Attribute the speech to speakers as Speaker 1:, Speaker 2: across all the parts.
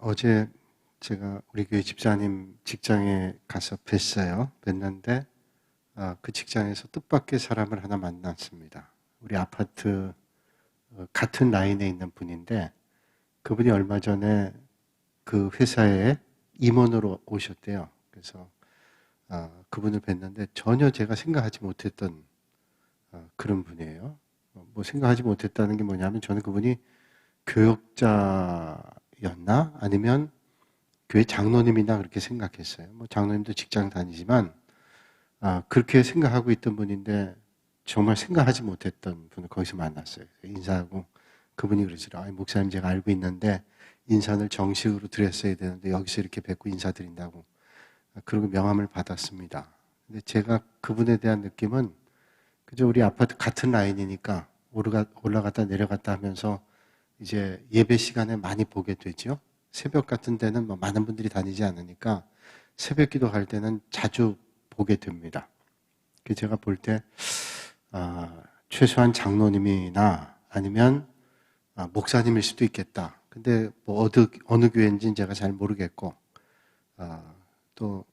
Speaker 1: 어제 제가 우리 교회 집사님 직장에 가서 뵀어요. 뵀는데 그 직장에서 뜻밖의 사람을 하나 만났습니다. 우리 아파트 같은 라인에 있는 분인데 그분이 얼마 전에 그 회사에 임원으로 오셨대요. 그래서 그분을 뵀는데 전혀 제가 생각하지 못했던 그런 분이에요. 뭐 생각하지 못했다는 게 뭐냐면 저는 그분이 교역자였나? 아니면 교회 장로님이나 그렇게 생각했어요. 뭐 장로님도 직장 다니지만 그렇게 생각하고 있던 분인데 정말 생각하지 못했던 분을 거기서 만났어요. 인사하고 그분이 그러시더라고요. 목사님 제가 알고 있는데 인사를 정식으로 드렸어야 되는데 여기서 이렇게 뵙고 인사드린다고. 그리고 명함을 받았습니다. 근데 제가 그분에 대한 느낌은 그저 우리 아파트 같은 라인이니까 올라갔다 내려갔다 하면서 이제 예배 시간에 많이 보게 되죠. 새벽 같은 데는 뭐 많은 분들이 다니지 않으니까 새벽 기도 갈 때는 자주 보게 됩니다. 제가 볼 때 최소한 장로님이나 아니면 목사님일 수도 있겠다. 근데 뭐 어느 교회인지는 제가 잘 모르겠고 또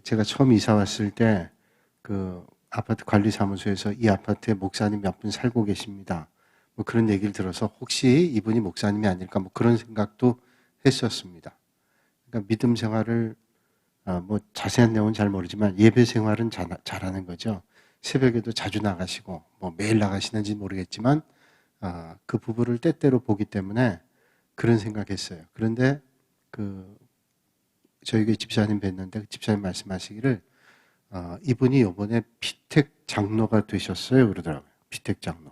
Speaker 1: 제가 처음 이사 왔을 때 그 아파트 관리사무소에서 이 아파트에 목사님 몇 분 살고 계십니다. 뭐 그런 얘기를 들어서 혹시 이분이 목사님이 아닐까 뭐 그런 생각도 했었습니다. 그러니까 믿음 생활을 뭐 자세한 내용은 잘 모르지만 예배 생활은 잘하는 거죠. 새벽에도 자주 나가시고 뭐 매일 나가시는지 모르겠지만 그 부부를 때때로 보기 때문에 그런 생각했어요. 그런데 저희 교회 집사님 뵀는데 그 집사님 말씀하시기를 이분이 이번에 피택 장로가 되셨어요 그러더라고요. 피택 장로.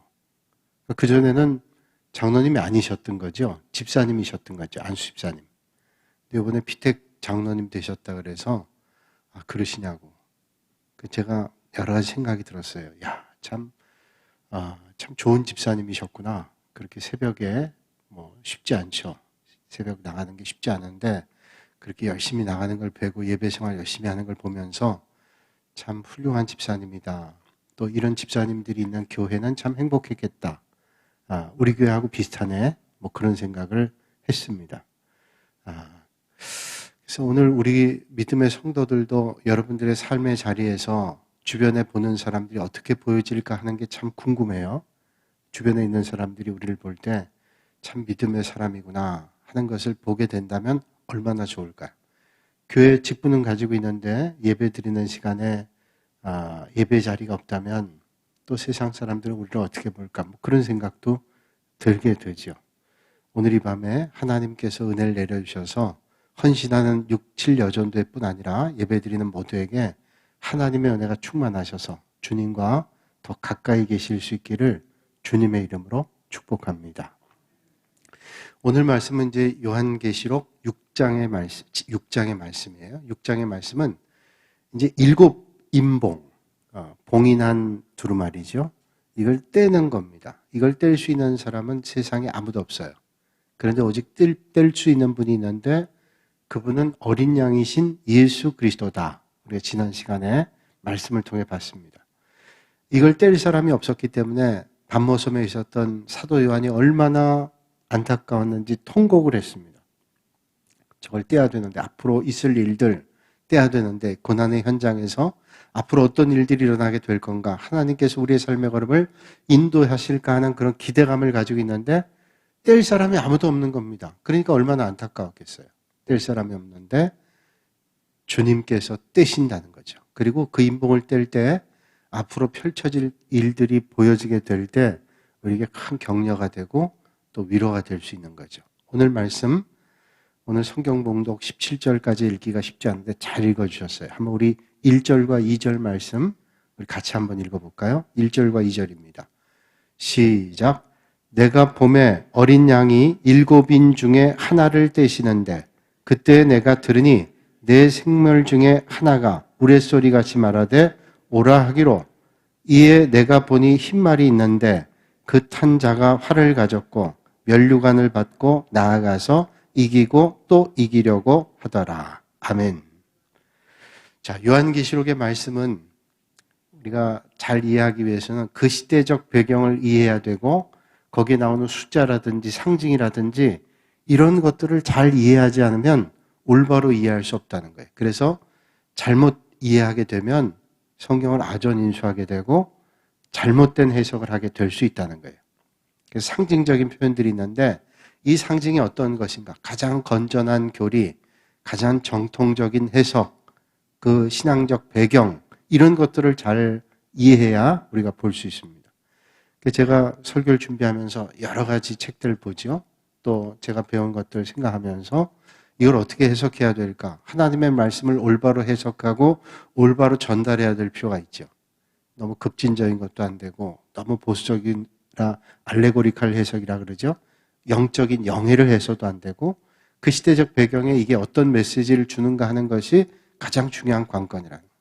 Speaker 1: 그전에는 장로님이 아니셨던 거죠. 집사님이셨던 거죠. 안수 집사님. 근데 이번에 피택 장로님 되셨다 그래서 그러시냐고. 제가 여러 가지 생각이 들었어요. 야, 참 좋은 집사님이셨구나. 그렇게 새벽에 뭐 쉽지 않죠. 새벽 나가는 게 쉽지 않은데 그렇게 열심히 나가는 걸 뵈고 예배 생활 열심히 하는 걸 보면서 참 훌륭한 집사님이다. 또 이런 집사님들이 있는 교회는 참 행복했겠다. 우리 교회하고 비슷하네. 뭐 그런 생각을 했습니다. 그래서 오늘 우리 믿음의 성도들도 여러분들의 삶의 자리에서 주변에 보는 사람들이 어떻게 보여질까 하는 게 참 궁금해요. 주변에 있는 사람들이 우리를 볼 때 참 믿음의 사람이구나 하는 것을 보게 된다면 얼마나 좋을까요? 교회 직분은 가지고 있는데 예배 드리는 시간에 예배 자리가 없다면 또 세상 사람들은 우리를 어떻게 볼까? 뭐 그런 생각도 들게 되죠. 오늘 이 밤에 하나님께서 은혜를 내려주셔서 헌신하는 6, 7 여전도회 뿐 아니라 예배드리는 모두에게 하나님의 은혜가 충만하셔서 주님과 더 가까이 계실 수 있기를 주님의 이름으로 축복합니다. 오늘 말씀은 이제 요한계시록 6장의 말씀이에요. 6장의 말씀은 이제 7 인봉, 봉인한 두루마리죠. 이걸 떼는 겁니다. 이걸 뗄 수 있는 사람은 세상에 아무도 없어요. 그런데 오직 뗄 수 있는 분이 있는데 그분은 어린 양이신 예수 그리스도다. 우리가 지난 시간에 말씀을 통해 봤습니다. 이걸 뗄 사람이 없었기 때문에 반모섬에 있었던 사도 요한이 얼마나 안타까웠는지 통곡을 했습니다. 저걸 떼야 되는데 앞으로 있을 일들 떼야 되는데 고난의 현장에서 앞으로 어떤 일들이 일어나게 될 건가 하나님께서 우리의 삶의 걸음을 인도하실까 하는 그런 기대감을 가지고 있는데 뗄 사람이 아무도 없는 겁니다. 그러니까 얼마나 안타까웠겠어요. 뗄 사람이 없는데 주님께서 떼신다는 거죠. 그리고 그 인봉을 뗄 때 앞으로 펼쳐질 일들이 보여지게 될 때 우리에게 큰 격려가 되고 또 위로가 될 수 있는 거죠. 오늘 말씀, 오늘 성경 봉독 17절까지 읽기가 쉽지 않은데 잘 읽어주셨어요. 한번 우리 1절과 2절 말씀 우리 같이 한번 읽어볼까요? 1절과 2절입니다. 시작. 내가 봄에 어린 양이 7인 중에 하나를 떼시는데 그때 내가 들으니 내 생물 중에 하나가 우레소리같이 말하되 오라 하기로 이에 내가 보니 흰말이 있는데 그 탄 자가 활을 가졌고 면류관을 받고 나아가서 이기고 또 이기려고 하더라. 아멘. 자, 요한계시록의 말씀은 우리가 잘 이해하기 위해서는 그 시대적 배경을 이해해야 되고 거기에 나오는 숫자라든지 상징이라든지 이런 것들을 잘 이해하지 않으면 올바로 이해할 수 없다는 거예요. 그래서 잘못 이해하게 되면 성경을 아전인수하게 되고 잘못된 해석을 하게 될 수 있다는 거예요. 그래서 상징적인 표현들이 있는데 이 상징이 어떤 것인가? 가장 건전한 교리, 가장 정통적인 해석, 그 신앙적 배경 이런 것들을 잘 이해해야 우리가 볼 수 있습니다. 제가 설교를 준비하면서 여러 가지 책들을 보죠. 또 제가 배운 것들 생각하면서 이걸 어떻게 해석해야 될까? 하나님의 말씀을 올바로 해석하고 올바로 전달해야 될 필요가 있죠. 너무 급진적인 것도 안 되고 너무 보수적이라 알레고리칼 해석이라 그러죠. 영적인 영해를 해서도 안 되고 그 시대적 배경에 이게 어떤 메시지를 주는가 하는 것이 가장 중요한 관건이라는 거예요.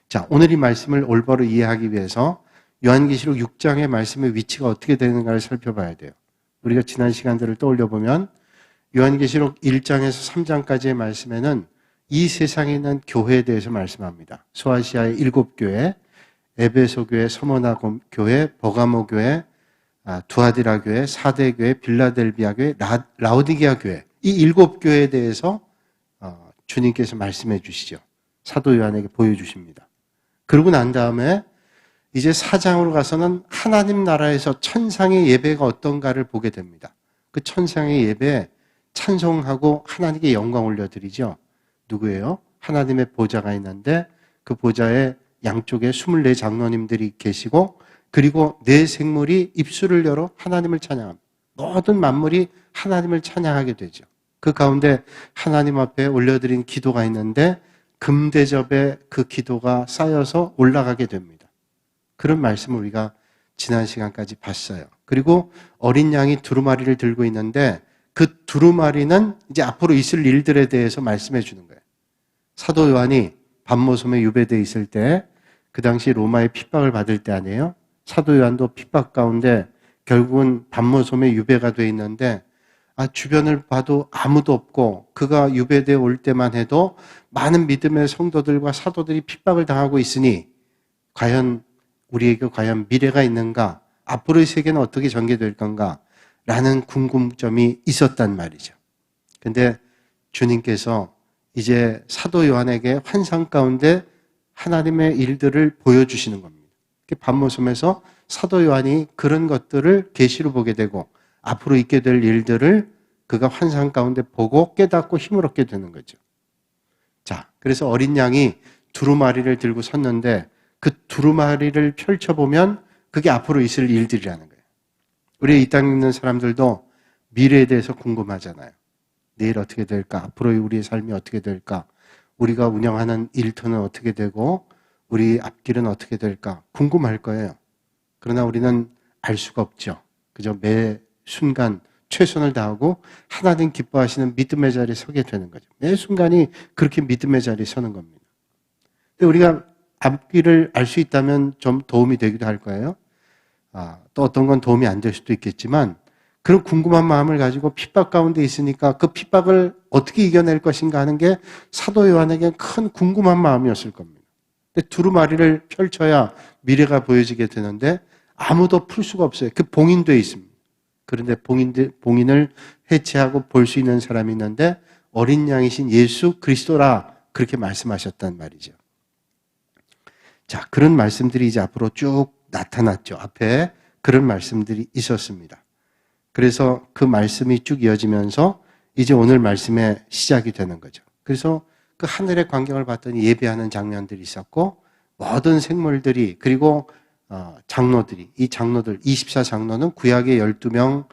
Speaker 1: 자, 오늘 이 말씀을 올바로 이해하기 위해서 요한계시록 6장의 말씀의 위치가 어떻게 되는가를 살펴봐야 돼요. 우리가 지난 시간들을 떠올려 보면 요한계시록 1장에서 3장까지의 말씀에는 이 세상에 있는 교회에 대해서 말씀합니다. 소아시아의 7교회, 에베소 교회, 서머나 교회, 버가모 교회, 두아디라 교회, 사대 교회, 빌라델비아 교회, 라오디게아 교회 이 7교회에 대해서 주님께서 말씀해 주시죠. 사도 요한에게 보여주십니다. 그러고 난 다음에 이제 4장으로 가서는 하나님 나라에서 천상의 예배가 어떤가를 보게 됩니다. 그 천상의 예배에 찬송하고 하나님께 영광 올려드리죠. 누구예요? 하나님의 보좌가 있는데 그 보좌에 양쪽에 24 장로님들이 계시고 그리고 네 생물이 입술을 열어 하나님을 찬양합니다. 모든 만물이 하나님을 찬양하게 되죠. 그 가운데 하나님 앞에 올려드린 기도가 있는데 금대접에 그 기도가 쌓여서 올라가게 됩니다. 그런 말씀을 우리가 지난 시간까지 봤어요. 그리고 어린 양이 두루마리를 들고 있는데 그 두루마리는 이제 앞으로 있을 일들에 대해서 말씀해 주는 거예요. 사도 요한이 반모섬에 유배되어 있을 때 그 당시 로마의 핍박을 받을 때 아니에요? 사도 요한도 핍박 가운데 결국은 반모섬에 유배가 되어 있는데 주변을 봐도 아무도 없고 그가 유배되어 올 때만 해도 많은 믿음의 성도들과 사도들이 핍박을 당하고 있으니 과연 우리에게 과연 미래가 있는가? 앞으로의 세계는 어떻게 전개될 건가? 라는 궁금점이 있었단 말이죠. 근데 주님께서 이제 사도 요한에게 환상 가운데 하나님의 일들을 보여주시는 겁니다. 반모섬에서 사도 요한이 그런 것들을 계시로 보게 되고 앞으로 있게 될 일들을 그가 환상 가운데 보고 깨닫고 힘을 얻게 되는 거죠. 자, 그래서 어린 양이 두루마리를 들고 섰는데 그 두루마리를 펼쳐보면 그게 앞으로 있을 일들이라는 거예요. 우리 이 땅에 있는 사람들도 미래에 대해서 궁금하잖아요. 내일 어떻게 될까? 앞으로의 우리의 삶이 어떻게 될까? 우리가 운영하는 일터는 어떻게 되고 우리 앞길은 어떻게 될까? 궁금할 거예요. 그러나 우리는 알 수가 없죠. 그저 매 순간 최선을 다하고 하나님 기뻐하시는 믿음의 자리에 서게 되는 거죠. 매 순간이 그렇게 믿음의 자리에 서는 겁니다. 근데 우리가 앞길을 알 수 있다면 좀 도움이 되기도 할 거예요. 또 어떤 건 도움이 안 될 수도 있겠지만 그런 궁금한 마음을 가지고 핍박 가운데 있으니까 그 핍박을 어떻게 이겨낼 것인가 하는 게 사도 요한에게 큰 궁금한 마음이었을 겁니다. 근데 두루마리를 펼쳐야 미래가 보여지게 되는데 아무도 풀 수가 없어요. 그 봉인되어 있습니다. 그런데 봉인을 해체하고 볼 수 있는 사람이 있는데 어린 양이신 예수 그리스도라 그렇게 말씀하셨단 말이죠. 자, 그런 말씀들이 이제 앞으로 쭉 나타났죠. 앞에 그런 말씀들이 있었습니다. 그래서 그 말씀이 쭉 이어지면서 이제 오늘 말씀의 시작이 되는 거죠. 그래서 그 하늘의 광경을 봤더니 예배하는 장면들이 있었고 모든 생물들이 그리고 장로들이 이 장로들 24장로는 구약의 12명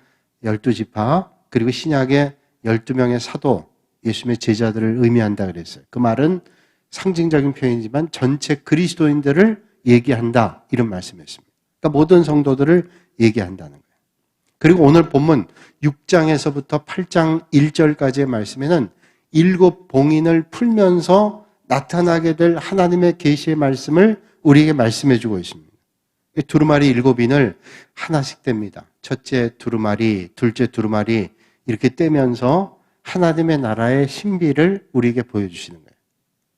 Speaker 1: 12지파 그리고 신약의 12명의 사도 예수님의 제자들을 의미한다 그랬어요. 그 말은 상징적인 표현이지만 전체 그리스도인들을 얘기한다 이런 말씀이었습니다. 그러니까 모든 성도들을 얘기한다는 거예요. 그리고 오늘 본문 6장에서부터 8장 1절까지의 말씀에는 7 봉인을 풀면서 나타나게 될 하나님의 계시의 말씀을 우리에게 말씀해 주고 있습니다. 두루마리 7인을 하나씩 뗍니다. 첫째 두루마리, 둘째 두루마리 이렇게 떼면서 하나님의 나라의 신비를 우리에게 보여주시는 거예요.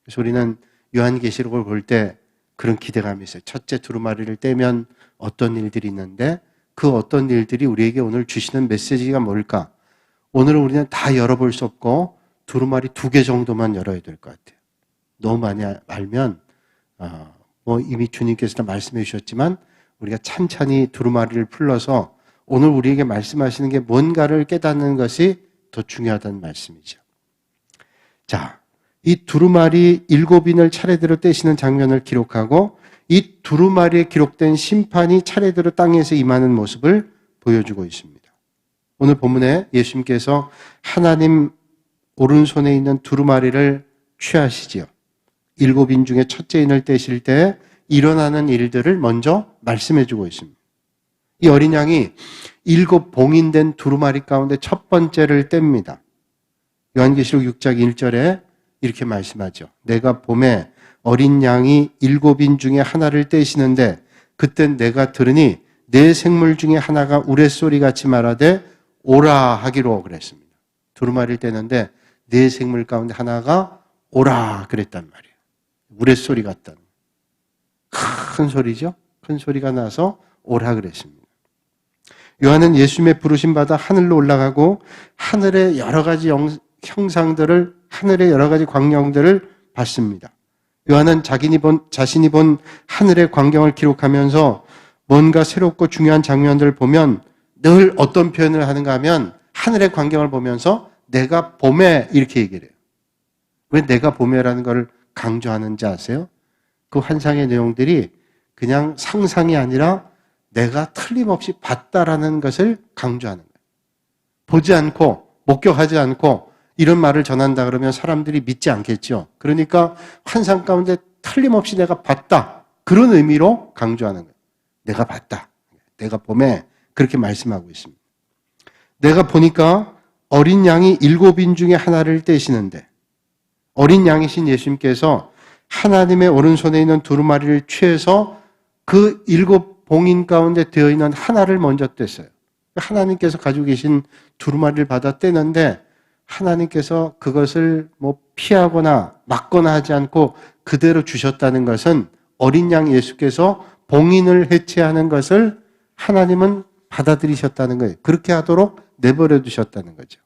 Speaker 1: 그래서 우리는 요한계시록을 볼 때 그런 기대감이 있어요. 첫째 두루마리를 떼면 어떤 일들이 있는데 그 어떤 일들이 우리에게 오늘 주시는 메시지가 뭘까? 오늘은 우리는 다 열어볼 수 없고 두루마리 2개 정도만 열어야 될 것 같아요. 너무 많이 알면 이미 주님께서도 말씀해 주셨지만 우리가 찬찬히 두루마리를 풀러서 오늘 우리에게 말씀하시는 게 뭔가를 깨닫는 것이 더 중요하다는 말씀이죠. 자, 이 두루마리 7인을 차례대로 떼시는 장면을 기록하고 이 두루마리에 기록된 심판이 차례대로 땅에서 임하는 모습을 보여주고 있습니다. 오늘 본문에 예수님께서 하나님 오른손에 있는 두루마리를 취하시지요. 7인 중에 첫째 인을 떼실 때 일어나는 일들을 먼저 말씀해 주고 있습니다. 이 어린 양이 7 봉인된 두루마리 가운데 첫 번째를 뗍니다. 요한계시록 6장 1절에 이렇게 말씀하죠. 내가 봄에 어린 양이 7인 중에 하나를 떼시는데 그땐 내가 들으니 내 생물 중에 하나가 우레소리 같이 말하되 오라 하기로 그랬습니다. 두루마리를 떼는데 내 생물 가운데 하나가 오라 그랬단 말이에요. 우레소리 같다는 큰 소리죠. 큰 소리가 나서 오라 그랬습니다. 요한은 예수님의 부르심 받아 하늘로 올라가고 하늘의 여러 가지 형상들을, 하늘의 여러 가지 광경들을 봤습니다. 요한은 자신이 본 하늘의 광경을 기록하면서 뭔가 새롭고 중요한 장면들을 보면 늘 어떤 표현을 하는가 하면 하늘의 광경을 보면서 내가 봄에 이렇게 얘기를 해요. 왜 내가 봄에라는 걸 강조하는지 아세요? 그 환상의 내용들이 그냥 상상이 아니라 내가 틀림없이 봤다라는 것을 강조하는 거예요. 보지 않고 목격하지 않고 이런 말을 전한다 그러면 사람들이 믿지 않겠죠. 그러니까 환상 가운데 틀림없이 내가 봤다. 그런 의미로 강조하는 거예요. 내가 봤다. 내가 봄에 그렇게 말씀하고 있습니다. 내가 보니까 어린 양이 7인 중에 하나를 떼시는데 어린 양이신 예수님께서 하나님의 오른손에 있는 두루마리를 취해서 그 7 봉인 가운데 되어 있는 하나를 먼저 뗐어요. 하나님께서 가지고 계신 두루마리를 받아 떼는데 하나님께서 그것을 피하거나 막거나 하지 않고 그대로 주셨다는 것은 어린 양 예수께서 봉인을 해체하는 것을 하나님은 받아들이셨다는 거예요. 그렇게 하도록 내버려 두셨다는 거죠.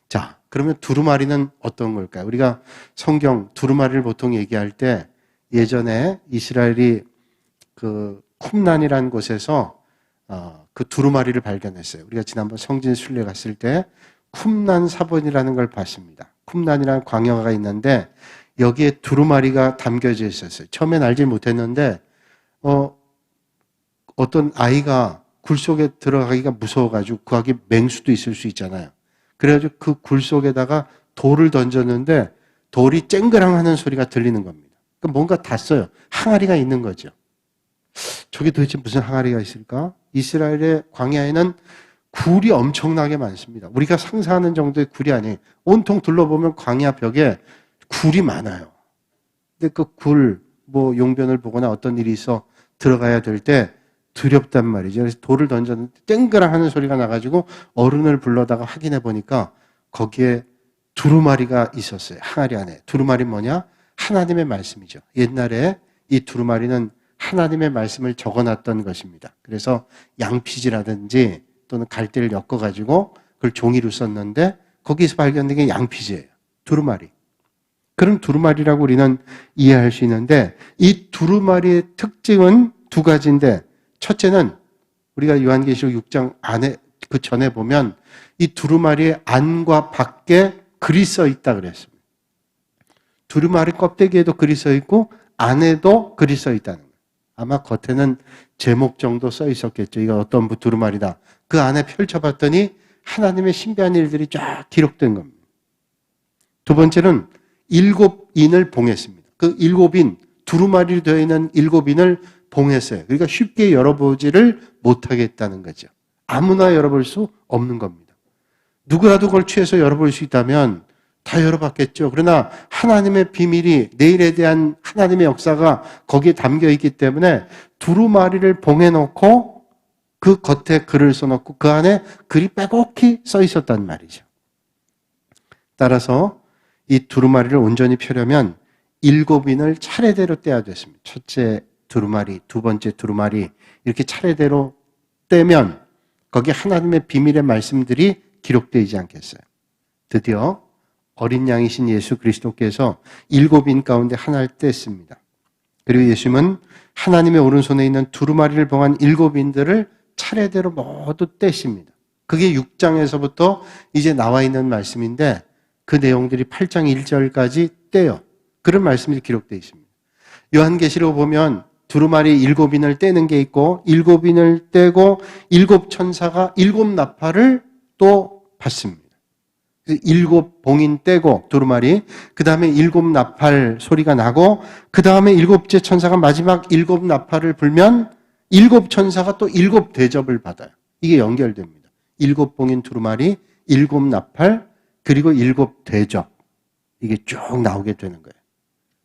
Speaker 1: 자, 그러면 두루마리는 어떤 걸까요? 우리가 성경 두루마리를 보통 얘기할 때 예전에 이스라엘이 그 쿰란이라는 곳에서 그 두루마리를 발견했어요. 우리가 지난번 성진 순례 갔을 때 쿰란 사본이라는 걸 봤습니다. 쿰란이라는 광야가 있는데 여기에 두루마리가 담겨져 있었어요. 처음엔 알지 못했는데 어떤 아이가 굴 속에 들어가기가 무서워가지고 거기 맹수도 있을 수 있잖아요. 그래가지고 그 굴 속에다가 돌을 던졌는데 돌이 쨍그랑하는 소리가 들리는 겁니다. 그러니까 뭔가 닿았어요. 항아리가 있는 거죠. 저게 도대체 무슨 항아리가 있을까? 이스라엘의 광야에는 굴이 엄청나게 많습니다. 우리가 상상하는 정도의 굴이 아니에요. 온통 둘러보면 광야 벽에 굴이 많아요. 근데 그 굴, 용변을 보거나 어떤 일이 있어 들어가야 될 때 두렵단 말이죠. 그래서 돌을 던졌는데 땡그랑 하는 소리가 나가지고 어른을 불러다가 확인해 보니까 거기에 두루마리가 있었어요. 항아리 안에. 두루마리 뭐냐? 하나님의 말씀이죠. 옛날에 이 두루마리는 하나님의 말씀을 적어놨던 것입니다. 그래서 양피지라든지 또는 갈대를 엮어가지고 그걸 종이로 썼는데 거기서 발견된 게 양피지예요. 두루마리. 그런 두루마리라고 우리는 이해할 수 있는데 이 두루마리의 특징은 2가지인데 첫째는 우리가 요한계시록 6장 안에 그 전에 보면 이 두루마리의 안과 밖에 글이 써 있다 그랬습니다. 두루마리 껍데기에도 글이 써 있고 안에도 글이 써 있다는 거예요. 아마 겉에는 제목 정도 써 있었겠죠. 이거 어떤 두루마리다. 그 안에 펼쳐봤더니 하나님의 신비한 일들이 쫙 기록된 겁니다. 2번째는 7인을 봉했습니다. 그 7인, 두루마리로 되어 있는 7인을 봉했어요. 그러니까 쉽게 열어보지를 못하겠다는 거죠. 아무나 열어볼 수 없는 겁니다. 누구라도 그걸 취해서 열어볼 수 있다면 다 열어봤겠죠. 그러나 하나님의 비밀이, 내일에 대한 하나님의 역사가 거기에 담겨 있기 때문에 두루마리를 봉해놓고 그 겉에 글을 써놓고 그 안에 글이 빼곡히 써 있었단 말이죠. 따라서 이 두루마리를 온전히 펴려면 7인을 차례대로 떼야 됐습니다. 첫째 두루마리, 2번째 두루마리 이렇게 차례대로 떼면 거기에 하나님의 비밀의 말씀들이 기록되지 않겠어요? 드디어 어린 양이신 예수 그리스도께서 7인 가운데 하나를 뗐습니다. 그리고 예수님은 하나님의 오른손에 있는 두루마리를 봉한 7인들을 차례대로 모두 떼십니다. 그게 6장에서부터 이제 나와 있는 말씀인데 그 내용들이 8장 1절까지 떼요. 그런 말씀이 기록되어 있습니다. 요한계시록 보면 두루마리 7인을 떼는 게 있고 7인을 떼고 7천사가 7나팔을 또 받습니다. 7봉인 떼고 두루마리, 그 다음에 7나팔 소리가 나고 그 다음에 7째 천사가 마지막 7나팔을 불면 7천사가 또 7대접을 받아요. 이게 연결됩니다. 7봉인 두루마리, 7나팔, 그리고 7대접. 이게 쭉 나오게 되는 거예요.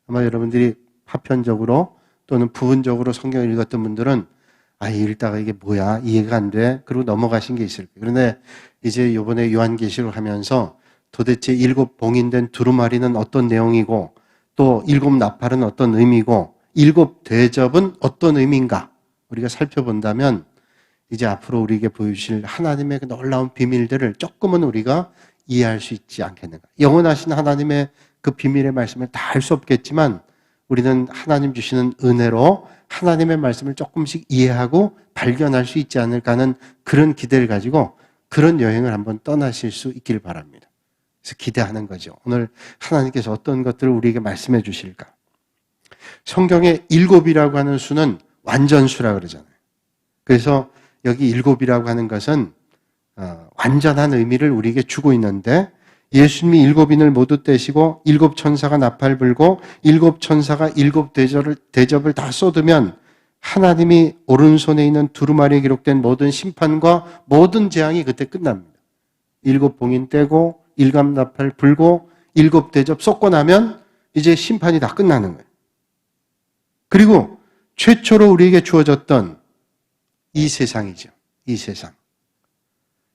Speaker 1: 아마 여러분들이 파편적으로 또는 부분적으로 성경을 읽었던 분들은 읽다가 이게 뭐야? 이해가 안 돼? 그리고 넘어가신 게 있을 거예요. 그런데 이제 이번에 요한계시록을 하면서 도대체 7봉인된 두루마리는 어떤 내용이고 또 7나팔은 어떤 의미고 7대접은 어떤 의미인가? 우리가 살펴본다면 이제 앞으로 우리에게 보여주실 하나님의 그 놀라운 비밀들을 조금은 우리가 이해할 수 있지 않겠는가. 영원하신 하나님의 그 비밀의 말씀을 다 알 수 없겠지만 우리는 하나님 주시는 은혜로 하나님의 말씀을 조금씩 이해하고 발견할 수 있지 않을까 하는 그런 기대를 가지고 그런 여행을 한번 떠나실 수 있길 바랍니다. 그래서 기대하는 거죠. 오늘 하나님께서 어떤 것들을 우리에게 말씀해 주실까. 성경에 7이라고 하는 수는 완전수라 그러잖아요. 그래서 여기 7이라고 하는 것은 완전한 의미를 우리에게 주고 있는데 예수님이 7인을 모두 떼시고 7천사가 나팔 불고 7천사가 7대접을 다 쏟으면 하나님이 오른손에 있는 두루마리에 기록된 모든 심판과 모든 재앙이 그때 끝납니다. 7봉인 떼고 7나팔 불고 7대접 쏟고 나면 이제 심판이 다 끝나는 거예요. 그리고 최초로 우리에게 주어졌던 이 세상이죠. 이 세상.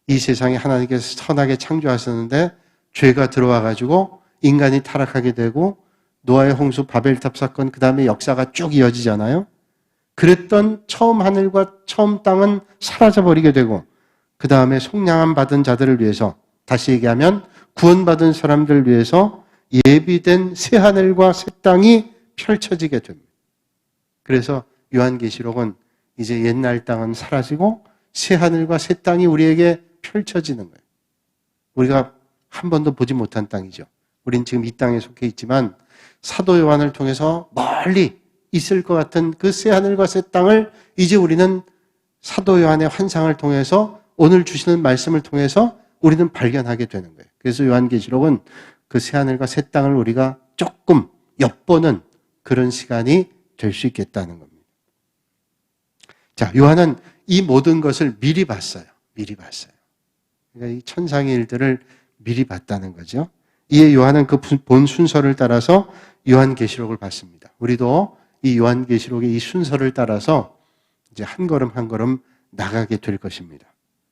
Speaker 1: 이 세상에 하나님께서 선하게 창조하셨는데 죄가 들어와가지고 인간이 타락하게 되고 노아의 홍수 바벨탑 사건 그 다음에 역사가 쭉 이어지잖아요. 그랬던 처음 하늘과 처음 땅은 사라져버리게 되고 그 다음에 속량함 받은 자들을 위해서 다시 얘기하면 구원받은 사람들을 위해서 예비된 새 하늘과 새 땅이 펼쳐지게 됩니다. 그래서 요한계시록은 이제 옛날 땅은 사라지고 새 하늘과 새 땅이 우리에게 펼쳐지는 거예요. 우리가 한 번도 보지 못한 땅이죠. 우린 지금 이 땅에 속해 있지만 사도 요한을 통해서 멀리 있을 것 같은 그 새 하늘과 새 땅을 이제 우리는 사도 요한의 환상을 통해서 오늘 주시는 말씀을 통해서 우리는 발견하게 되는 거예요. 그래서 요한계시록은 그 새 하늘과 새 땅을 우리가 조금 엿보는 그런 시간이 될 수 있겠다는 겁니다. 자, 요한은 이 모든 것을 미리 봤어요. 미리 봤어요. 그러니까 이 천상의 일들을 미리 봤다는 거죠. 이에 요한은 그 본 순서를 따라서 요한계시록을 봤습니다. 우리도 이 요한계시록의 이 순서를 따라서 이제 한 걸음 한 걸음 나가게 될 것입니다.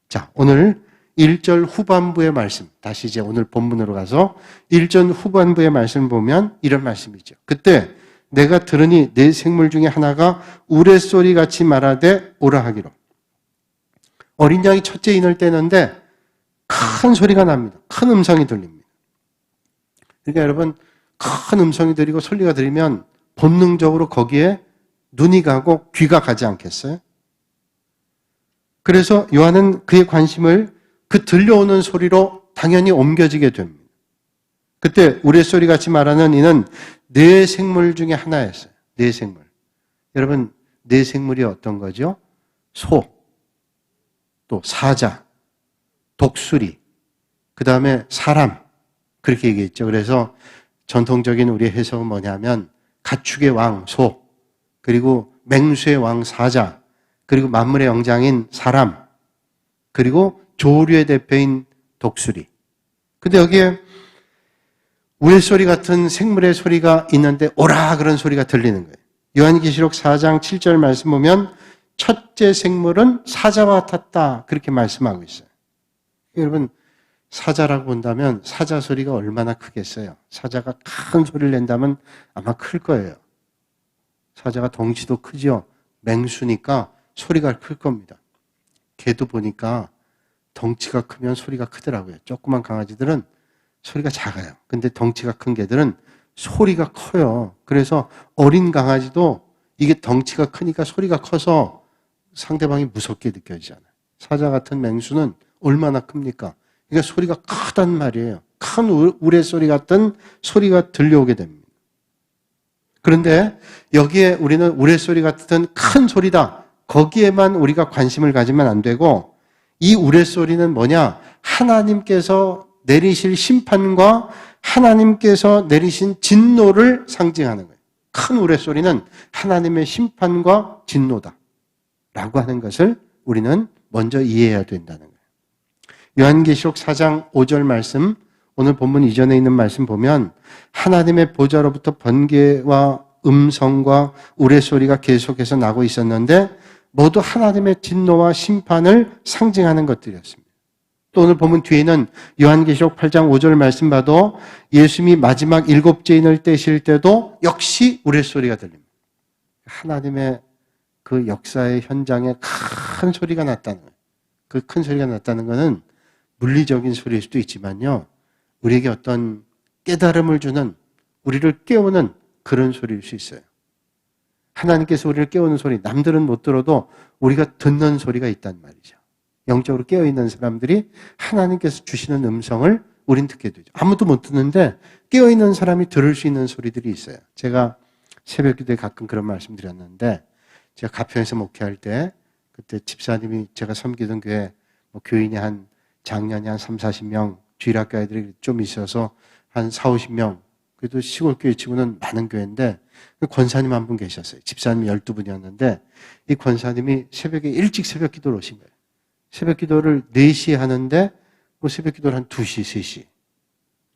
Speaker 1: 자, 오늘 1절 후반부의 말씀, 다시 이제 오늘 본문으로 가서 1절 후반부의 말씀을 보면 이런 말씀이죠. 그때 내가 들으니 네 생물 중에 하나가 우레소리 같이 말하되 오라 하기로. 어린 양이 첫째 인을 떼는데 큰 소리가 납니다. 큰 음성이 들립니다. 그러니까 여러분, 큰 음성이 들리고 소리가 들리면 본능적으로 거기에 눈이 가고 귀가 가지 않겠어요? 그래서 요한은 그의 관심을 그 들려오는 소리로 당연히 옮겨지게 됩니다. 그때 우레소리 같이 말하는 이는 네 생물 중에 하나였어요. 네 생물. 여러분, 네 생물이 어떤 거죠? 소, 또 사자, 독수리, 그 다음에 사람, 그렇게 얘기했죠. 그래서 전통적인 우리의 해석은 뭐냐면 가축의 왕, 소, 그리고 맹수의 왕, 사자, 그리고 만물의 영장인 사람, 그리고 조류의 대표인 독수리. 근데 여기에 우레소리 같은 생물의 소리가 있는데 오라 그런 소리가 들리는 거예요. 요한계시록 4장 7절 말씀 보면 첫째 생물은 사자와 같았다 그렇게 말씀하고 있어요. 여러분, 사자라고 본다면 사자 소리가 얼마나 크겠어요? 사자가 큰 소리를 낸다면 아마 클 거예요. 사자가 덩치도 크죠. 맹수니까 소리가 클 겁니다. 개도 보니까 덩치가 크면 소리가 크더라고요. 조그만 강아지들은 소리가 작아요. 근데 덩치가 큰 개들은 소리가 커요. 그래서 어린 강아지도 이게 덩치가 크니까 소리가 커서 상대방이 무섭게 느껴지잖아요. 사자 같은 맹수는 얼마나 큽니까? 그러니까 소리가 크단 말이에요. 큰 우레소리 같은 소리가 들려오게 됩니다. 그런데 여기에 우리는 우레소리 같은 큰 소리다. 거기에만 우리가 관심을 가지면 안 되고 이 우레소리는 뭐냐? 하나님께서 내리실 심판과 하나님께서 내리신 진노를 상징하는 거예요. 큰 우레소리는 하나님의 심판과 진노다. 라고 하는 것을 우리는 먼저 이해해야 된다는 거예요. 요한계시록 4장 5절 말씀, 오늘 본문 이전에 있는 말씀 보면 하나님의 보좌로부터 번개와 음성과 우레소리가 계속해서 나고 있었는데 모두 하나님의 진노와 심판을 상징하는 것들이었습니다. 또 오늘 본문 뒤에는 요한계시록 8장 5절 말씀 봐도 예수님이 마지막 7죄인을 떼실 때도 역시 우레소리가 들립니다. 하나님의 그 역사의 현장에 큰 소리가 났다는 거예요. 그 큰 소리가 났다는 것은 물리적인 소리일 수도 있지만요. 우리에게 어떤 깨달음을 주는, 우리를 깨우는 그런 소리일 수 있어요. 하나님께서 우리를 깨우는 소리, 남들은 못 들어도 우리가 듣는 소리가 있단 말이죠. 영적으로 깨어있는 사람들이 하나님께서 주시는 음성을 우린 듣게 되죠. 아무도 못 듣는데 깨어있는 사람이 들을 수 있는 소리들이 있어요. 제가 새벽 기도에 가끔 그런 말씀 드렸는데 제가 가평에서 목회할 때 그때 집사님이 제가 섬기던 교회 교인이 한 작년에 한 3, 40명, 주일학교 아이들이 좀 있어서 한 4, 50명, 그래도 시골 교회 치고는 많은 교회인데 권사님 한 분 계셨어요. 집사님 12분이었는데 이 권사님이 새벽에 일찍 새벽 기도를 오신 거예요. 새벽 기도를 4시에 하는데 새벽 기도를 한 2시,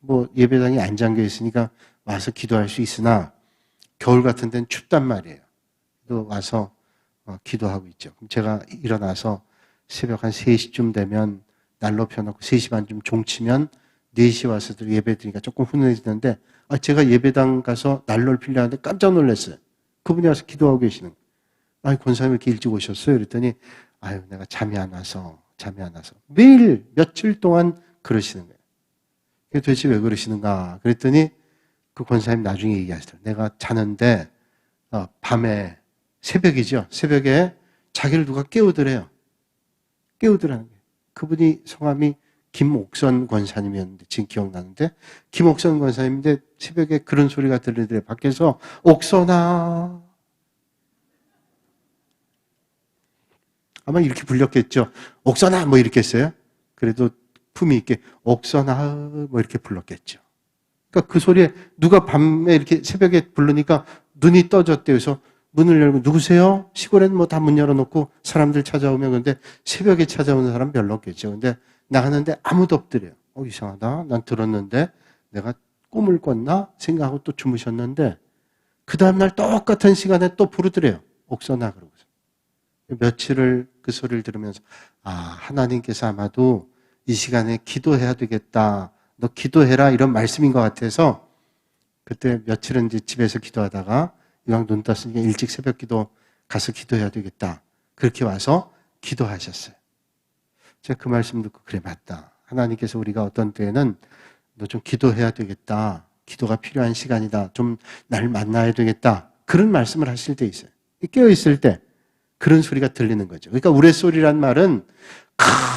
Speaker 1: 3시. 예배당이 안 잠겨 있으니까 와서 기도할 수 있으나 겨울 같은 데는 춥단 말이에요. 또 와서 기도하고 있죠. 그럼 제가 일어나서 새벽 한 3시쯤 되면 난로 펴놓고 3시 반쯤 종치면 4시 와서들 예배 드리니까 조금 훈훈해지는데 제가 예배당 가서 난로를 피려 하는데 깜짝 놀랐어요. 그분이 와서 기도하고 계시는 거예요. 권사님 이렇게 일찍 오셨어요? 그랬더니 내가 잠이 안 와서. 매일 며칠 동안 그러시는 거예요. 도대체 왜 그러시는가? 그랬더니 그 권사님 나중에 얘기하시더라고요. 내가 자는데 밤에 새벽이죠. 새벽에 자기를 누가 깨우더래요. 깨우더라는 거예요. 그분이 성함이 김옥선 권사님이었는데 지금 기억나는데 김옥선 권사님인데 새벽에 그런 소리가 들리더래요. 밖에서 옥선아 아마 이렇게 불렸겠죠. 옥선아 이렇게 했어요. 그래도 품위 있게 옥선아 이렇게 불렀겠죠. 그러니까 그 소리에 누가 밤에 이렇게 새벽에 부르니까 눈이 떠졌대요. 그래서 문을 열고 누구세요? 시골에는 다 문 열어놓고 사람들 찾아오면 근데 새벽에 찾아오는 사람 별로 없겠죠. 근데 나가는데 아무도 없더래요. 이상하다. 난 들었는데 내가 꿈을 꿨나? 생각하고 또 주무셨는데 그 다음날 똑같은 시간에 또 부르더래요. 옥선아 그러고서. 며칠을 그 소리를 들으면서 하나님께서 아마도 이 시간에 기도해야 되겠다. 너 기도해라 이런 말씀인 것 같아서 그때 며칠은 이제 집에서 기도하다가 이왕 눈 떴으니까 일찍 새벽 기도 가서 기도해야 되겠다. 그렇게 와서 기도하셨어요. 제가 그 말씀 듣고 그래 맞다. 하나님께서 우리가 어떤 때에는 너 좀 기도해야 되겠다. 기도가 필요한 시간이다. 좀 날 만나야 되겠다. 그런 말씀을 하실 때 있어요. 깨어있을 때 그런 소리가 들리는 거죠. 그러니까 우레소리란 말은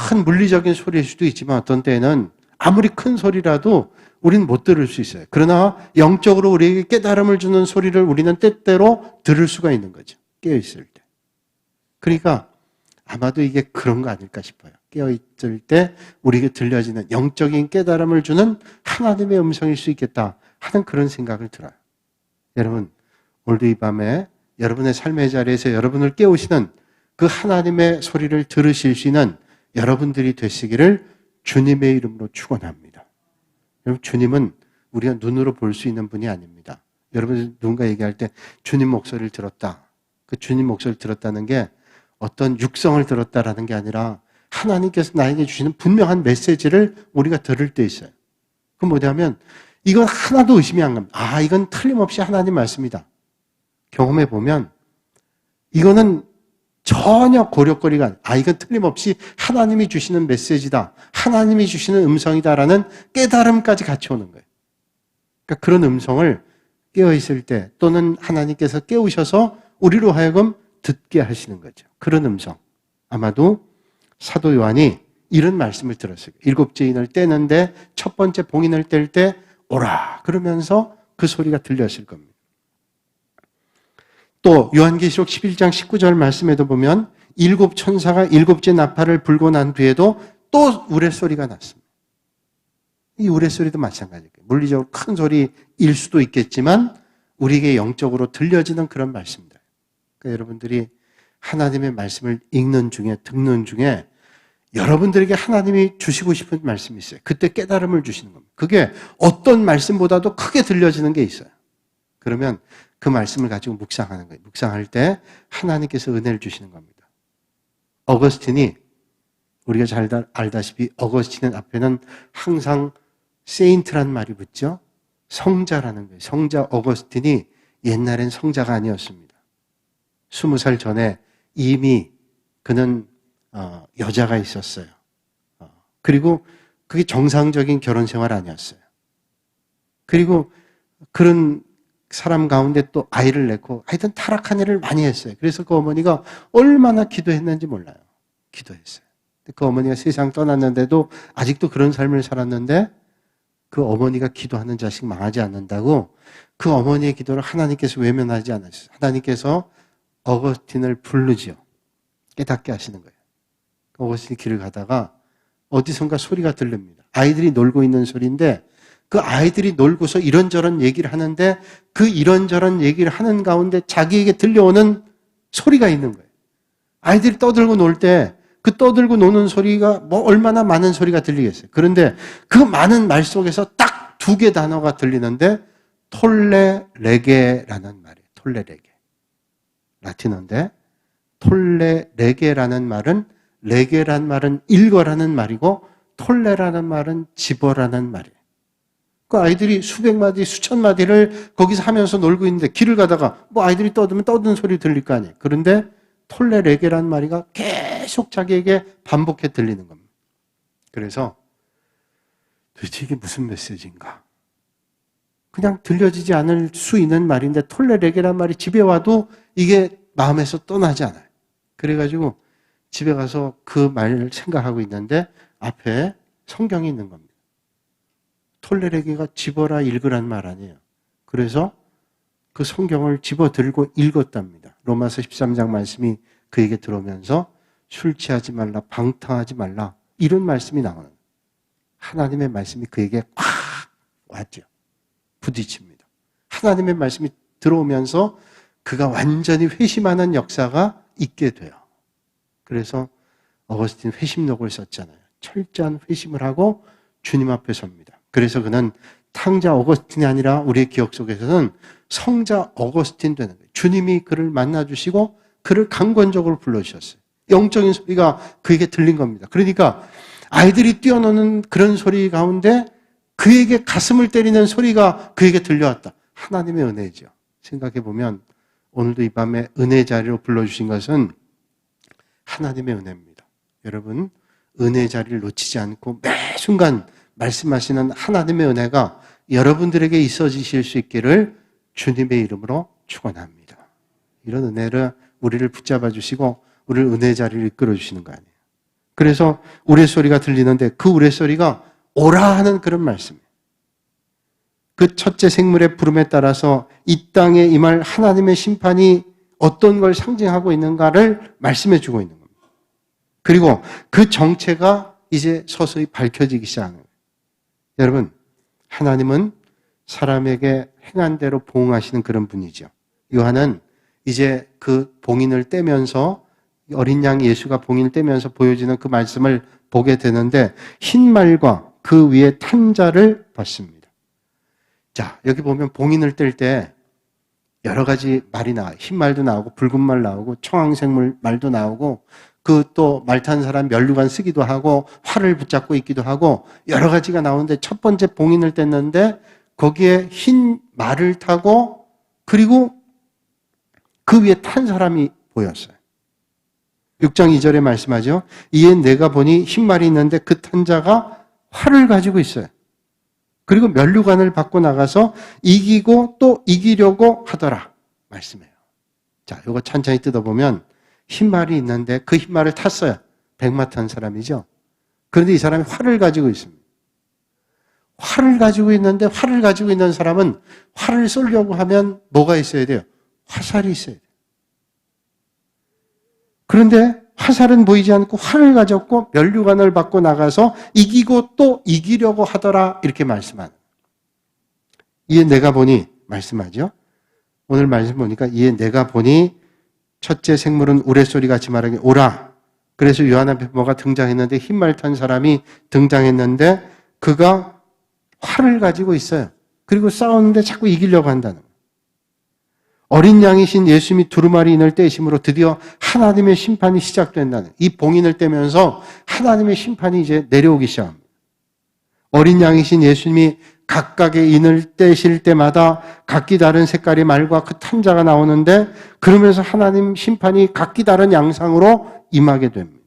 Speaker 1: 큰 물리적인 소리일 수도 있지만 어떤 때에는 아무리 큰 소리라도 우리는 못 들을 수 있어요. 그러나 영적으로 우리에게 깨달음을 주는 소리를 우리는 때때로 들을 수가 있는 거죠. 깨어있을 때. 그러니까 아마도 이게 그런 거 아닐까 싶어요. 깨어있을 때 우리에게 들려지는 영적인 깨달음을 주는 하나님의 음성일 수 있겠다 하는 그런 생각을 들어요. 여러분, 오늘도 이 밤에 여러분의 삶의 자리에서 여러분을 깨우시는 그 하나님의 소리를 들으실 수 있는 여러분들이 되시기를 주님의 이름으로 축원합니다. 여러분, 주님은 우리가 눈으로 볼 수 있는 분이 아닙니다. 여러분 누군가 얘기할 때 주님 목소리를 들었다. 그 주님 목소리를 들었다는 게 어떤 육성을 들었다라는 게 아니라 하나님께서 나에게 주시는 분명한 메시지를 우리가 들을 때 있어요. 그건 뭐냐면 이건 하나도 의심이 안 갑니다. 이건 틀림없이 하나님 말씀이다. 경험해 보면 이거는 전혀 고려거리가 아니에요. 이건 틀림없이 하나님이 주시는 메시지다. 하나님이 주시는 음성이다라는 깨달음까지 같이 오는 거예요. 그러니까 그런 음성을 깨어있을 때 또는 하나님께서 깨우셔서 우리로 하여금 듣게 하시는 거죠. 그런 음성. 아마도 사도 요한이 이런 말씀을 들었어요. 7째 인을 떼는데 첫 번째 봉인을 뗄 때 오라 그러면서 그 소리가 들렸을 겁니다. 또 요한계시록 11장 19절 말씀에도 보면 7 천사가 7째 나팔을 불고 난 뒤에도 또 우레소리가 났습니다. 이 우레소리도 마찬가지예요. 물리적으로 큰 소리일 수도 있겠지만 우리에게 영적으로 들려지는 그런 말씀입니다. 그러니까 여러분들이 하나님의 말씀을 읽는 중에 듣는 중에 여러분들에게 하나님이 주시고 싶은 말씀이 있어요. 그때 깨달음을 주시는 겁니다. 그게 어떤 말씀보다도 크게 들려지는 게 있어요. 그러면 그 말씀을 가지고 묵상하는 거예요. 묵상할 때 하나님께서 은혜를 주시는 겁니다. 어거스틴이 우리가 잘 알다시피 어거스틴 앞에는 항상 세인트란 말이 붙죠. 성자라는 거예요. 성자 어거스틴이 옛날엔 성자가 아니었습니다. 20살 전에 이미 그는 여자가 있었어요. 그리고 그게 정상적인 결혼 생활 아니었어요. 그리고 그런 사람 가운데 또 아이를 낳고 하여튼 타락한 일을 많이 했어요. 그래서 그 어머니가 얼마나 기도했는지 몰라요. 기도했어요. 그 어머니가 세상 떠났는데도 아직도 그런 삶을 살았는데 그 어머니가 기도하는 자식 망하지 않는다고 그 어머니의 기도를 하나님께서 외면하지 않으셨어요. 하나님께서 어거스틴을 부르지요. 깨닫게 하시는 거예요. 어거스틴이 길을 가다가 어디선가 소리가 들립니다. 아이들이 놀고 있는 소리인데 그 아이들이 놀고서 이런저런 얘기를 하는데 그 이런저런 얘기를 하는 가운데 자기에게 들려오는 소리가 있는 거예요. 아이들이 떠들고 놀 때 그 떠들고 노는 소리가 뭐 얼마나 많은 소리가 들리겠어요. 그런데 그 많은 말 속에서 딱 2개 단어가 들리는데 톨레레게라는 말이에요. 톨레레게. 라틴어인데 톨레레게라는 말은 레게라는 말은 읽어라는 말이고 톨레라는 말은 집어라는 말이에요. 그 아이들이 수백 마디, 수천 마디를 거기서 하면서 놀고 있는데 길을 가다가 뭐 아이들이 떠들면 떠드는 소리 들릴 거 아니에요. 그런데 톨레레게라는 말이가 계속 자기에게 반복해 들리는 겁니다. 그래서 도대체 이게 무슨 메시지인가? 그냥 들려지지 않을 수 있는 말인데 톨레레게라는 말이 집에 와도 이게 마음에서 떠나지 않아요. 그래가지고 집에 가서 그 말을 생각하고 있는데 앞에 성경이 있는 겁니다. 톨레레게가 집어라 읽으란 말 아니에요. 그래서 그 성경을 집어들고 읽었답니다. 로마서 13장 말씀이 그에게 들어오면서 술 취하지 말라, 방탕하지 말라 이런 말씀이 나오는 거예요. 하나님의 말씀이 그에게 꽉 왔죠. 부딪힙니다. 하나님의 말씀이 들어오면서 그가 완전히 회심하는 역사가 있게 돼요. 그래서 어거스틴 회심록을 썼잖아요. 철저한 회심을 하고 주님 앞에 섭니다. 그래서 그는 탕자 어거스틴이 아니라 우리의 기억 속에서는 성자 어거스틴 되는 거예요. 주님이 그를 만나주시고 그를 강권적으로 불러주셨어요. 영적인 소리가 그에게 들린 겁니다. 그러니까 아이들이 뛰어노는 그런 소리 가운데 그에게 가슴을 때리는 소리가 그에게 들려왔다. 하나님의 은혜죠. 생각해보면 오늘도 이 밤에 은혜 자리로 불러주신 것은 하나님의 은혜입니다. 여러분, 은혜 자리를 놓치지 않고 매 순간 말씀하시는 하나님의 은혜가 여러분들에게 있어지실 수 있기를 주님의 이름으로 축원합니다. 이런 은혜를 우리를 붙잡아 주시고 우리를 은혜 자리를 이끌어 주시는 거 아니에요. 그래서 우레소리가 들리는데 그 우레소리가 오라 하는 그런 말씀이에요. 그 첫째 생물의 부름에 따라서 이 땅에 임할 하나님의 심판이 어떤 걸 상징하고 있는가를 말씀해 주고 있는 겁니다. 그리고 그 정체가 이제 서서히 밝혀지기 시작하는 거예요. 여러분, 하나님은 사람에게 행한 대로 보응하시는 그런 분이죠. 요한은 이제 그 봉인을 떼면서 어린 양 예수가 봉인을 떼면서 보여지는 그 말씀을 보게 되는데 흰 말과 그 위에 탄 자를 봤습니다. 자, 여기 보면 봉인을 뗄 때 여러 가지 말이 나와요. 흰 말도 나오고 붉은 말 나오고 청황색 말도 나오고 그 또 말 탄 사람 면류관 쓰기도 하고 활을 붙잡고 있기도 하고 여러 가지가 나오는데 첫 번째 봉인을 뗐는데 거기에 흰 말을 타고 그리고 그 위에 탄 사람이 보였어요. 6장 2절에 말씀하죠. 이에 내가 보니 흰말이 있는데 그 탄자가 활을 가지고 있어요. 그리고 면류관을 받고 나가서 이기고 또 이기려고 하더라. 말씀해요. 자, 이거 천천히 뜯어보면 흰말이 있는데 그 흰말을 탔어요. 백마 탄 사람이죠. 그런데 이 사람이 활을 가지고 있습니다. 활을 가지고 있는데 활을 가지고 있는 사람은 활을 쏘려고 하면 뭐가 있어야 돼요? 화살이 있어야 돼요. 그런데 화살은 보이지 않고 활을 가졌고 면류관을 받고 나가서 이기고 또 이기려고 하더라. 이렇게 말씀하는. 이에 내가 보니 말씀하죠. 오늘 말씀 보니까 이에 내가 보니 첫째 생물은 우레소리 같이 말하기 오라. 그래서 요한 앞에 뭐가 등장했는데 흰말 탄 사람이 등장했는데 그가 활을 가지고 있어요. 그리고 싸우는데 자꾸 이기려고 한다는 거예요. 어린 양이신 예수님이 두루마리 인을 떼심으로 드디어 하나님의 심판이 시작된다는 이 봉인을 떼면서 하나님의 심판이 이제 내려오기 시작합니다. 어린 양이신 예수님이 각각의 인을 떼실 때마다 각기 다른 색깔의 말과 그 탄자가 나오는데 그러면서 하나님 심판이 각기 다른 양상으로 임하게 됩니다.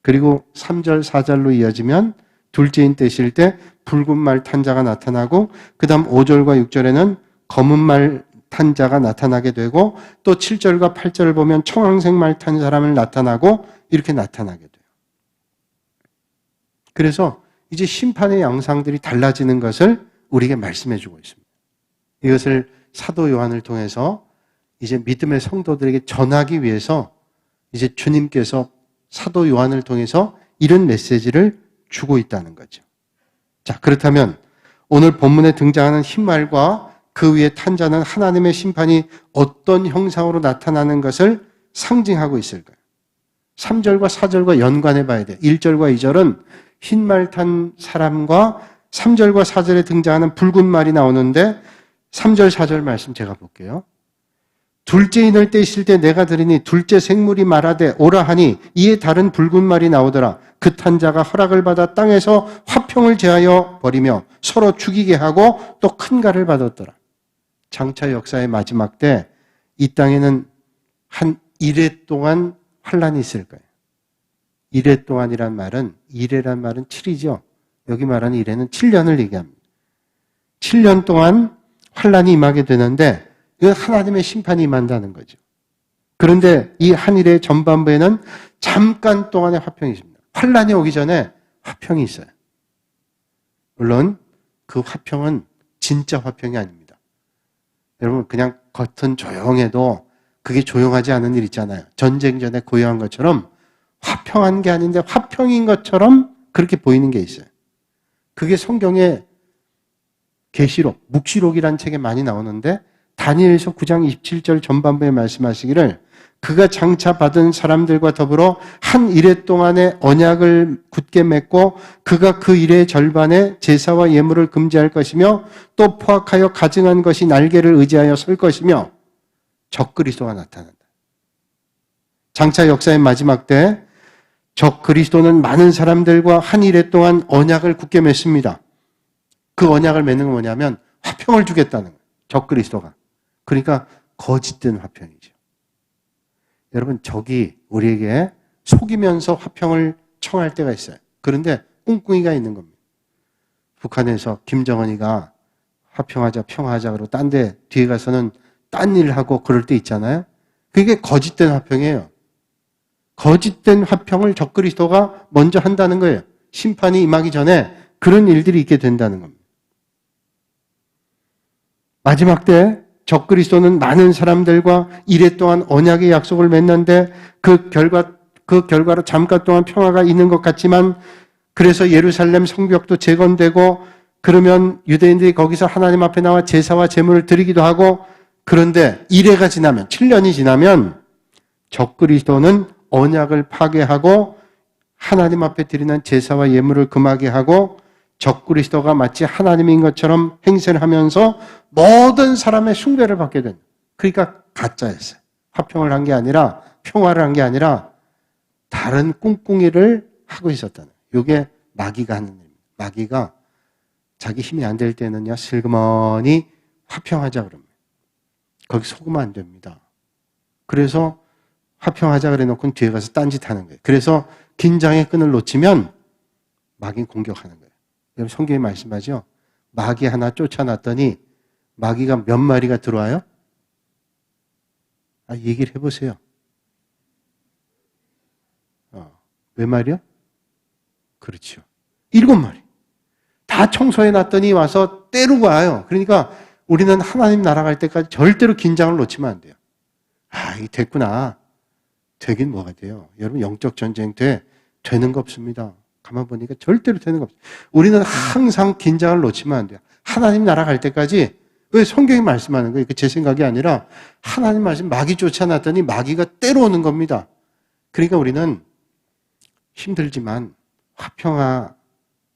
Speaker 1: 그리고 3절, 4절로 이어지면 둘째 인 떼실 때 붉은 말 탄자가 나타나고 그 다음 5절과 6절에는 검은 말 탄 자가 나타나게 되고 또 7절과 8절을 보면 청황색 말 탄 사람을 나타나고 이렇게 나타나게 돼요. 그래서 이제 심판의 양상들이 달라지는 것을 우리에게 말씀해 주고 있습니다. 이것을 사도 요한을 통해서 이제 믿음의 성도들에게 전하기 위해서 이제 주님께서 사도 요한을 통해서 이런 메시지를 주고 있다는 거죠. 자, 그렇다면 오늘 본문에 등장하는 흰말과 그 위에 탄자는 하나님의 심판이 어떤 형상으로 나타나는 것을 상징하고 있을까요? 3절과 4절과 연관해 봐야 돼요. 1절과 2절은 흰말 탄 사람과 3절과 4절에 등장하는 붉은 말이 나오는데 3절, 4절 말씀 제가 볼게요. 둘째 인을 떼실 때 내가 들으니 둘째 생물이 말하되 오라 하니 이에 다른 붉은 말이 나오더라. 그 탄자가 허락을 받아 땅에서 화평을 제하여 버리며 서로 죽이게 하고 또 큰 가를 받았더라. 장차 역사의 마지막 때 이 땅에는 한 1회 동안 환란이 있을 거예요. 1회 동안이란 말은 1회란 말은 7이죠. 여기 말하는 1회는 7년을 얘기합니다. 7년 동안 환란이 임하게 되는데 이건 하나님의 심판이 임한다는 거죠. 그런데 이 한일의 전반부에는 잠깐 동안의 화평이 있습니다. 환란이 오기 전에 화평이 있어요. 물론 그 화평은 진짜 화평이 아닙니다. 여러분 그냥 겉은 조용해도 그게 조용하지 않은 일 있잖아요. 전쟁 전에 고요한 것처럼 화평한 게 아닌데 화평인 것처럼 그렇게 보이는 게 있어요. 그게 성경에 계시록, 묵시록이라는 책에 많이 나오는데 다니엘서 9장 27절 전반부에 말씀하시기를 그가 장차 받은 사람들과 더불어 한 일해 동안의 언약을 굳게 맺고 그가 그 일의 절반에 제사와 예물을 금지할 것이며 또 포악하여 가증한 것이 날개를 의지하여 설 것이며 적그리스도가 나타난다. 장차 역사의 마지막 때 적그리스도는 많은 사람들과 한 일해 동안 언약을 굳게 맺습니다. 그 언약을 맺는 건 뭐냐면 화평을 주겠다는 거예요. 적그리스도가. 그러니까 거짓된 화평이죠. 여러분 적이 우리에게 속이면서 화평을 청할 때가 있어요. 그런데 꿍꿍이가 있는 겁니다. 북한에서 김정은이가 화평하자 평화하자 그러고 딴 데 뒤에 가서는 딴 일 하고 그럴 때 있잖아요. 그게 거짓된 화평이에요. 거짓된 화평을 적그리스도가 먼저 한다는 거예요. 심판이 임하기 전에 그런 일들이 있게 된다는 겁니다. 마지막 때 적그리스도는 많은 사람들과 이래 동안 언약의 약속을 맺는데 그 결과로 잠깐 동안 평화가 있는 것 같지만 그래서 예루살렘 성벽도 재건되고 그러면 유대인들이 거기서 하나님 앞에 나와 제사와 제물을 드리기도 하고 그런데 이래가 지나면 7년이 지나면 적그리스도는 언약을 파괴하고 하나님 앞에 드리는 제사와 예물을 금하게 하고 적그리스도가 마치 하나님인 것처럼 행세를 하면서 모든 사람의 숭배를 받게 된다. 그러니까 가짜였어요. 화평을 한 게 아니라 평화를 한 게 아니라 다른 꿍꿍이를 하고 있었다는 거예요. 이게 마귀가 하는 일입니다. 마귀가 자기 힘이 안 될 때는요 슬그머니 화평하자 그럽니다. 거기 속으면 안 됩니다. 그래서 화평하자 그래 놓고 뒤에 가서 딴짓하는 거예요. 그래서 긴장의 끈을 놓치면 마귀 공격하는 거예요. 여러분 성경에 말씀하죠. 마귀 하나 쫓아놨더니 마귀가 몇 마리가 들어와요? 얘기를 해보세요. 몇 마리요? 그렇죠. 7마리. 다 청소해놨더니 와서 때리고 와요. 그러니까 우리는 하나님 나라 갈 때까지 절대로 긴장을 놓치면 안 돼요. 이게 됐구나. 되긴 뭐가 돼요. 여러분 영적 전쟁 되는 거 없습니다. 가만 보니까 절대로 되는 거 없어요. 우리는 항상 긴장을 놓치면 안 돼요. 하나님 나라 갈 때까지 왜 성경이 말씀하는 거예요? 제 생각이 아니라 하나님 말씀 마귀 쫓아놨더니 마귀가 때려오는 겁니다. 그러니까 우리는 힘들지만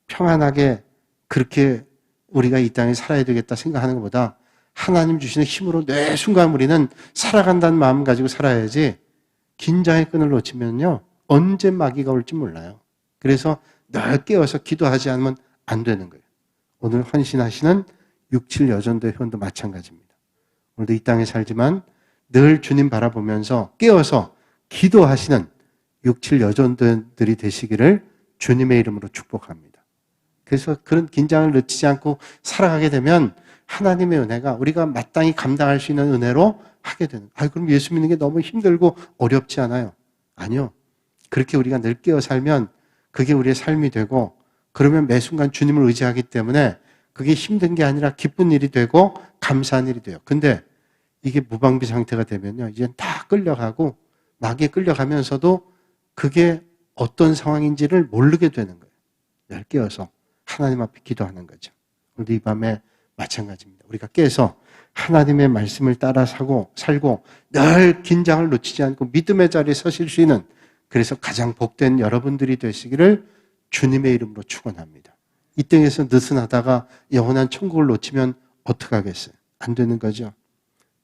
Speaker 1: 평안하게 그렇게 우리가 이 땅에 살아야 되겠다 생각하는 것보다 하나님 주시는 힘으로 매 순간 우리는 살아간다는 마음 가지고 살아야지 긴장의 끈을 놓치면요. 언제 마귀가 올지 몰라요. 그래서 늘 깨어서 기도하지 않으면 안 되는 거예요. 오늘 헌신하시는 67 여전도 회원도 마찬가지입니다. 오늘도 이 땅에 살지만 늘 주님 바라보면서 깨어서 기도하시는 67 여전도들이 되시기를 주님의 이름으로 축복합니다. 그래서 그런 긴장을 놓치지 않고 살아가게 되면 하나님의 은혜가 우리가 마땅히 감당할 수 있는 은혜로 하게 되는 거예요. 그럼 예수 믿는 게 너무 힘들고 어렵지 않아요? 아니요. 그렇게 우리가 늘 깨어 살면 그게 우리의 삶이 되고 그러면 매 순간 주님을 의지하기 때문에 그게 힘든 게 아니라 기쁜 일이 되고 감사한 일이 돼요. 근데 이게 무방비 상태가 되면요. 이제 다 끌려가고 마귀에 끌려가면서도 그게 어떤 상황인지를 모르게 되는 거예요. 늘 깨어서 하나님 앞에 기도하는 거죠. 오늘도 이 밤에 마찬가지입니다. 우리가 깨서 하나님의 말씀을 따라 살고 늘 긴장을 놓치지 않고 믿음의 자리에 서실 수 있는 그래서 가장 복된 여러분들이 되시기를 주님의 이름으로 축원합니다. 이 땅에서 느슨하다가 영원한 천국을 놓치면 어떡하겠어요? 안 되는 거죠.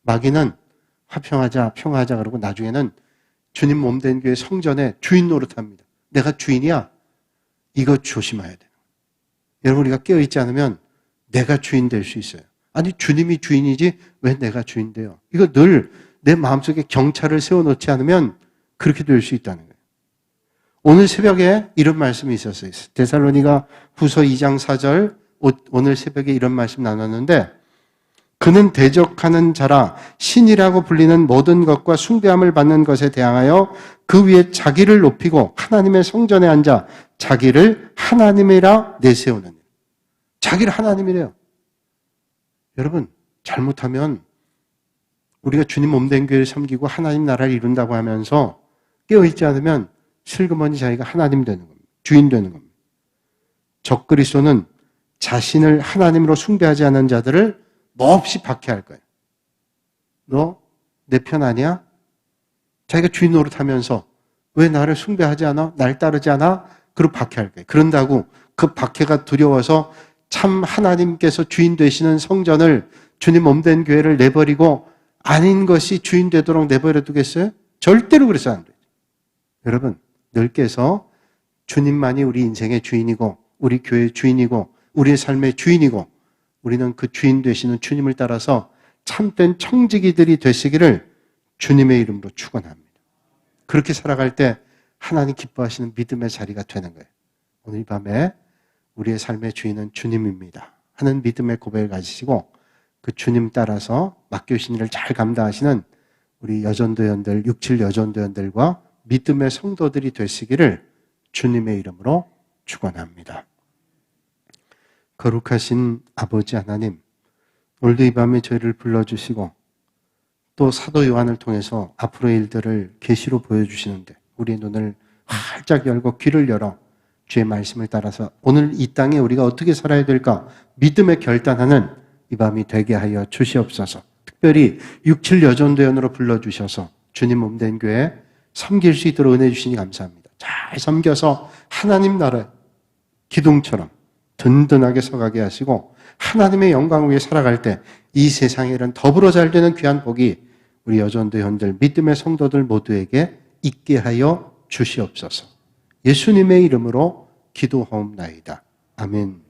Speaker 1: 마귀는 화평하자 평화하자 그러고 나중에는 주님 몸된 교회 성전에 주인 노릇합니다. 내가 주인이야? 이거 조심해야 돼요. 여러분 우리가 깨어있지 않으면 내가 주인 될 수 있어요. 아니 주님이 주인이지 왜 내가 주인 돼요? 이거 늘 내 마음속에 경찰을 세워놓지 않으면 그렇게 될 수 있다는 거예요. 오늘 새벽에 이런 말씀이 있었어요. 데살로니가 후서 2장 4절 오늘 새벽에 이런 말씀 나눴는데 그는 대적하는 자라 신이라고 불리는 모든 것과 숭배함을 받는 것에 대항하여 그 위에 자기를 높이고 하나님의 성전에 앉아 자기를 하나님이라 내세우는 일. 자기를 하나님이래요. 여러분 잘못하면 우리가 주님 몸된 교회를 섬기고 하나님 나라를 이룬다고 하면서 깨어있지 않으면 슬그머니 자기가 하나님 되는 겁니다. 주인 되는 겁니다. 적그리스도는 자신을 하나님으로 숭배하지 않은 자들을 몹시 박해할 거예요. 너 내 편 아니야? 자기가 주인 노릇하면서 왜 나를 숭배하지 않아? 날 따르지 않아? 그리고 박해할 거예요. 그런다고 그 박해가 두려워서 참 하나님께서 주인 되시는 성전을 주님 몸된 교회를 내버리고 아닌 것이 주인 되도록 내버려 두겠어요? 절대로 그래서 안 돼요. 여러분 늘 깨서 주님만이 우리 인생의 주인이고 우리 교회의 주인이고 우리의 삶의 주인이고 우리는 그 주인 되시는 주님을 따라서 참된 청지기들이 되시기를 주님의 이름으로 축원합니다. 그렇게 살아갈 때 하나님 기뻐하시는 믿음의 자리가 되는 거예요. 오늘 이 밤에 우리의 삶의 주인은 주님입니다 하는 믿음의 고백을 가지시고 그 주님 따라서 맡겨주신 일을 잘 감당하시는 우리 여전도연들 67 여전도연들과 믿음의 성도들이 되시기를 주님의 이름으로 축원합니다. 거룩하신 아버지 하나님, 오늘도 이 밤에 저희를 불러주시고 또 사도 요한을 통해서 앞으로의 일들을 계시로 보여주시는데 우리의 눈을 활짝 열고 귀를 열어 주의 말씀을 따라서 오늘 이 땅에 우리가 어떻게 살아야 될까 믿음의 결단하는 이 밤이 되게 하여 주시옵소서. 특별히 67 여전도연으로 불러주셔서 주님 몸된 교회 섬길 수 있도록 은혜 주시니 감사합니다. 잘 섬겨서 하나님 나라의 기둥처럼 든든하게 서가게 하시고 하나님의 영광 위에 살아갈 때 이 세상에 이런 더불어 잘 되는 귀한 복이 우리 여전도연들 믿음의 성도들 모두에게 있게 하여 주시옵소서. 예수님의 이름으로 기도하옵나이다. 아멘.